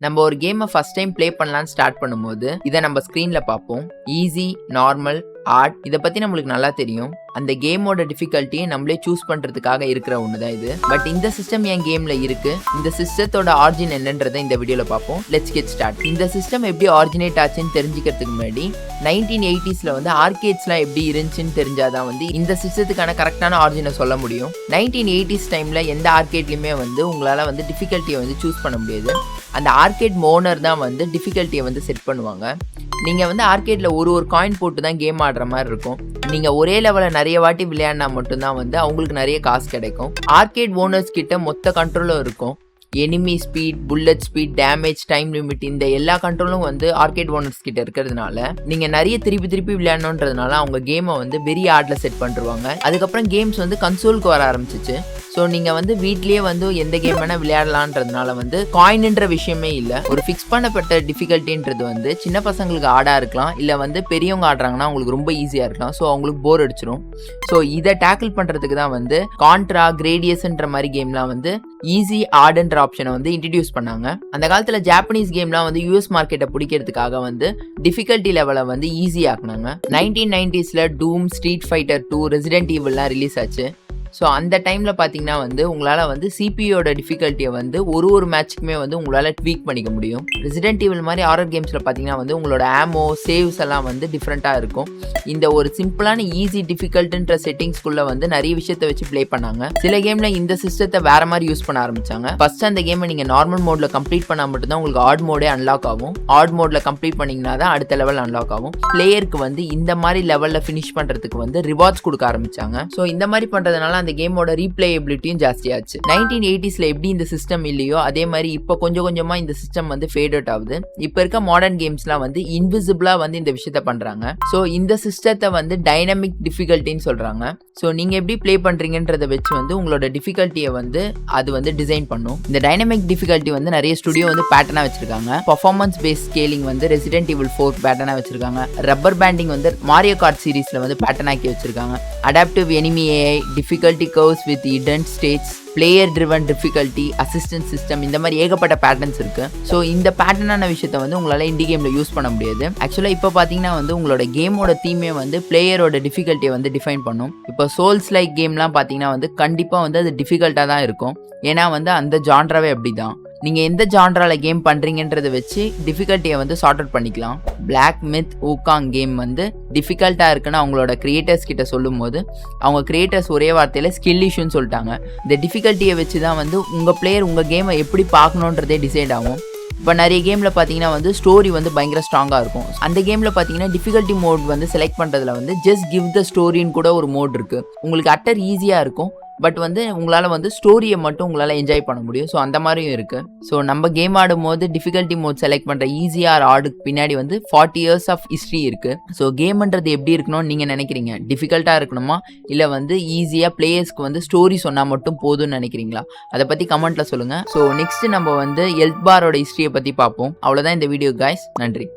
நம்ம ஒரு கேமை ஃபர்ஸ்ட் டைம் ப்ளே பண்ணலான்னு ஸ்டார்ட் பண்ணும்போது இதை நம்ம ஸ்க்ரீனில் பார்ப்போம். ஈஸி, நார்மல், ஆர்ட் இதை பற்றி நம்மளுக்கு நல்லா தெரியும். அந்த கேமோட டிஃபிகல்ட்டியை நம்மளே சூஸ் பண்ணுறதுக்காக இருக்கிற ஒன்று தான் இது. பட் இந்த சிஸ்டம் என் கேமில் இருக்குது. இந்த சிஸ்டத்தோட ஆரிஜின் என்னன்றதை இந்த வீடியோவில் பார்ப்போம். Let's get start. இந்த சிஸ்டம் எப்படி ஆரிஜினேட் ஆச்சுன்னு தெரிஞ்சுக்கிறதுக்கு முன்னாடி 1980s வந்து ஆர்கேட்ஸ்லாம் எப்படி இருந்துச்சுன்னு தெரிஞ்சாதான் வந்து இந்த சிஸ்டத்துக்கான கரெக்டான ஆரிஜினை சொல்ல முடியும். 1980s டைமில் எந்த ஆர்கேட்லையுமே வந்து உங்களால் வந்து டிஃபிகல்ட்டியை வந்து சூஸ் பண்ண முடியாது. அந்த ஆர்கேட் ஓனர் தான் வந்து டிஃபிகல்ட்டியை வந்து செட் பண்ணுவாங்க. நீங்கள் வந்து ஆர்கேட்டில் ஒரு காயின் போட்டு தான் கேம் ஆடுற மாதிரி இருக்கும். நீங்கள் ஒரே லெவலில் நிறைய வாட்டி விளையாடினா மட்டும்தான் வந்து அவங்களுக்கு நிறைய காசு கிடைக்கும். ஆர்கேட் ஓனர்ஸ் கிட்ட மொத்த கண்ட்ரோலும் இருக்கும். Enemy speed, bullet speed, damage, time limit இந்த எல்லா கண்ட்ரோலும் வந்து ஆர்கேட் ஓனர்ஸ் கிட்ட இருக்கிறதுனால நீங்கள் நிறைய திருப்பி விளையாடணுன்றதுனால அவங்க கேமை வந்து பெரிய ஆர்டில் செட் பண்ணிருவாங்க. அதுக்கப்புறம் கேம்ஸ் வந்து கன்சோலுக்கு வர ஆரம்பிச்சிச்சு. ஸோ நீங்கள் வந்து வீட்லேயே வந்து எந்த கேம் வேணால் விளையாடலான்றதுனால வந்து காயின்ன்ற விஷயமே இல்லை. ஒரு ஃபிக்ஸ் பண்ணப்பட்ட டிஃபிகல்ட்டின்றது வந்து சின்ன பசங்களுக்கு ஆடாக இருக்கலாம், இல்லை வந்து பெரியவங்க ஆடுறாங்கன்னா அவங்களுக்கு ரொம்ப ஈஸியாக இருக்கலாம். ஸோ அவங்களுக்கு போர் அடிச்சிடும். ஸோ இதை டேக்கிள் பண்ணுறதுக்கு தான் வந்து கான்ட்ரா, கிரேடியஸ்ன்ற மாதிரி கேம்லாம் வந்து ஈஸி, ஆடுன்ற ஆப்ஷனை வந்து இன்ட்ரடியூஸ் பண்ணாங்க. அந்த காலத்தில் ஜாப்பனீஸ் கேம்லாம் வந்து யூஎஸ் மார்க்கெட்டை பிடிக்கிறதுக்காக வந்து டிஃபிகல்ட்டி லெவலை வந்து ஈஸி ஆக்குனாங்க. 1990s டூம், ஸ்ட்ரீட் ஃபைட்டர் 2, ரெசிடென்ட் ஈவில்லாம் ரிலீஸ் ஆச்சு. ஸோ அந்த டைமில் பார்த்தீங்கன்னா வந்து உங்களால் வந்து சிபியோட டிஃபிகல்ட்டியை வந்து ஒரு மேட்ச்சுக்குமே வந்து உங்களால் ட்வீக் பண்ணிக்க முடியும். ரெசிடென்ட் ஈவில் மாதிரி ஹாரர் கேம்ஸில் பார்த்தீங்கன்னா வந்து உங்களோட ஆமோ, சேவ்ஸ் எல்லாம் வந்து டிஃப்ரெண்ட்டாக இருக்கும். இந்த ஒரு சிம்பிளான ஈஸி டிஃபிகல்ட்டுன்ற செட்டிங்ஸ்குள்ளே வந்து நிறைய விஷயத்தை வச்சு ப்ளே பண்ணாங்க. சில கேமில் இந்த சிஸ்டத்தை வேறு மாதிரி யூஸ் பண்ண ஆரம்பித்தாங்க. ஃபர்ஸ்ட் அந்த கேமை நீங்கள் நார்மல் மோடில் கம்ப்ளீட் பண்ணால் மட்டும்தான் உங்களுக்கு ஆட் மோடே அன்லாக் ஆகும். ஆட் மோடில் கம்ப்ளீட் பண்ணிங்கன்னா தான் அடுத்த லெவல் அன்லாக் ஆகும். பிளேயருக்கு வந்து இந்த மாதிரி லெவலில் ஃபினிஷ் பண்ணுறதுக்கு வந்து ரிவார்ட்ஸ் கொடுக்க ஆரம்பித்தாங்க. ஸோ இந்த மாதிரி பண்ணுறதுனால அந்த கேமோட ரீப்ளேயபிலிட்டியும் ஜாஸ்தியாச்சு. 1980s எப்படி இந்த சிஸ்டம் இல்லையோ அதே மாதிரி இப்போ கொஞ்சமா இந்த சிஸ்டம் வந்து ஃபேட் அவுட் ஆகுது. இப்போ இருக்க மாடர்ன் கேம்ஸ்லாம் வந்து இன்விசிபிளா வந்து இந்த விஷயத்த பண்றாங்க. ஸோ இந்த சிஸ்டத்தை வந்து டைனமிக் டிஃபிகல்ட்டின்னு சொல்றாங்க. ஸோ நீங்க எப்படி ப்ளே பண்றீங்கன்றத வச்சு வந்து உங்களோட டிஃபிகல்ட்டியை வந்து அது வந்து டிசைன் பண்ணும். இந்த டைனமிக் டிஃபிகல்ட்டி வந்து நிறைய ஸ்டுடியோ வந்து பேட்டர்னா வச்சிருக்காங்க. பர்ஃபார்மன்ஸ் பேஸ் ஸ்கேலிங் வந்து ரெசிடென்ட் ஈவில் 4 பேட்டர்னா வச்சிருக்காங்க. ரப்பர் பேண்டிங் வந்து மாரியோ கார்ட் சீரீஸ்ல வந்து பேட்டர்ன் ஆக்கி வச்சிருக்காங்க. Adaptive enemy AI, difficulty curves with hidden states, player driven difficulty, assistance system இந்த மாதிரி ஏகப்பட்ட பேட்டர்ன்ஸ் இருக்கு. ஸோ இந்த பேட்டர்னான விஷயத்த வந்து உங்களால் இண்டி கேமில் யூஸ் பண்ண முடியாது. ஆக்சுவலாக இப்போ பார்த்தீங்கன்னா வந்து உங்களோட கேமோட தீமே வந்து பிளேயரோட டிஃபிகல்ட்டியை வந்து டிஃபைன் பண்ணும். இப்போ சோல்ஸ் லைக் கேம்லாம் பார்த்தீங்கன்னா வந்து கண்டிப்பாக வந்து அது டிஃபிகல்ட்டாக தான் இருக்கும். ஏன்னா வந்து அந்த ஜான்ராவே அப்படி தான். நீங்கள் எந்த ஜான்ரால கேம் பண்ணுறீங்கன்றதை வச்சு டிஃபிகல்ட்டியை வந்து சார்ட் அவுட் பண்ணிக்கலாம். பிளாக் மித் ஊகாங் கேம் வந்து டிஃபிகல்ட்டாக இருக்குன்னு அவங்களோட கிரியேட்டர்ஸ் கிட்ட சொல்லும் போது அவங்க கிரியேட்டர்ஸ் ஒரே வார்த்தையில் ஸ்கில் இஷ்யூன்னு சொல்லிட்டாங்க. இந்த டிஃபிகல்ட்டியை வச்சு தான் வந்து உங்கள் பிளேயர் உங்கள் கேமை எப்படி பார்க்கணுன்றதே டிசைட் ஆகும். இப்போ நிறைய கேமில் பார்த்தீங்கன்னா வந்து ஸ்டோரி வந்து பயங்கர ஸ்ட்ராங்காக இருக்கும். அந்த கேமில் பார்த்தீங்கன்னா டிஃபிகல்ட்டி மோட் வந்து செலக்ட் பண்ணுறதுல வந்து ஜஸ்ட் கிவ் த ஸ்டோரின்னு கூட ஒரு மோட் இருக்குது. உங்களுக்கு அட்டர் ஈஸியாக இருக்கும். பட் வந்து உங்களால் வந்து ஸ்டோரியை மட்டும் உங்களால் என்ஜாய் பண்ண முடியும். ஸோ அந்த மாதிரியும் இருக்குது. ஸோ நம்ம கேம் ஆடும் போது டிஃபிகல்ட்டி மோட் செலக்ட் பண்ணுற ஈஸியாக ஆடுக்கு பின்னாடி வந்து 40 years ஆஃப் ஹிஸ்ட்ரி இருக்குது. ஸோ கேம்ன்றது எப்படி இருக்கணும்னு நீங்கள் நினைக்கிறீங்க? டிஃபிகல்ட்டாக இருக்கணுமா, இல்லை வந்து ஈஸியாக பிளேயர்ஸ்க்கு வந்து ஸ்டோரி சொன்னால் மட்டும் போதும்னு நினைக்கிறீங்களா? அதை பற்றி கமெண்ட்டில் சொல்லுங்கள். ஸோ நெக்ஸ்ட் நம்ம வந்து ஹெல்த் பாரோட ஹிஸ்ட்ரியை பற்றி பார்ப்போம். அவ்வளோதான் இந்த வீடியோ காய்ஸ். நன்றி.